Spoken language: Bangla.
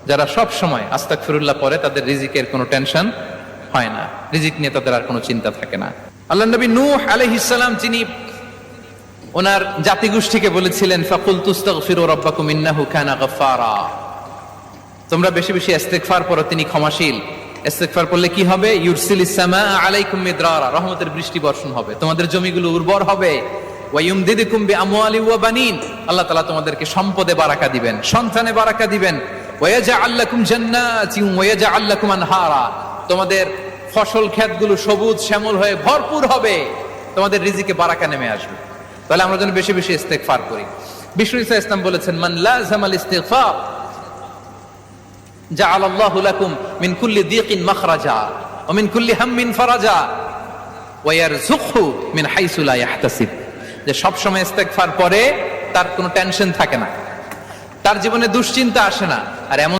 যারা সব সময় আস্তাগফিরুল্লাহ পড়ে তাদের রিজিকের কোনো টেনশন হয় না, রিজিক নিয়ে তাদের আর কোনো চিন্তা থাকে না। আল্লাহ নবী নূহ আলাইহিস সালাম যিনি ওনার জাতিগোষ্ঠীকে বলেছিলেন ফাকুলতু আস্তাগফিরু রাব্বাকুম ইন্নাহু কানা গাফফারা, তোমরা বেশি বেশি ইস্তেগফার পড়ো, তিনি ক্ষমাশীল। ইস্তেগফার করলে কি হবে? ইউরসিলিস সামাআ আলাইকুম মিদরারা, রহমতের বৃষ্টি বর্ষণ হবে, তোমাদের জমিগুলো উর্বর হবে। ওয়া ইউমদিদুকুম বিআমওয়ালি ওয়া বানিন, আল্লাহ তাআলা তোমাদেরকে সম্পদে বারাকা দিবেন, সন্তানে বারাকা দিবেন। ওয়া ইয়াজআল লাকুম জান্নাতিন ওয়া ইয়াজআল লাকুম আনহারা, তোমাদের ফসল ক্ষেতগুলো সবুজ শ্যামল হয়ে ভরপুর হবে, তোমাদের রিজিকে বারাকা নেমে আসবে। তাহলে আমরা যেন বেশি বেশি ইস্তেগফার করি। বিষ্ণু ঈসা ইসলাম বলেছেন মান লাযামাল ইস্তিগফার জাআলাল্লাহু লাকুম মিন কুল্লি দিকিন মাখরাজা ওয়া মিন কুল্লি হাম্মিন ফারাজা ওয়া ইয়ারযুকহু মিন হাইসু লা ইয়াহতাসিব, যে সব সময় ইস্তেগফার পরে তার কোনো টেনশন থাকে না, তার জীবনে দুশ্চিন্তা আসে না। আর এমন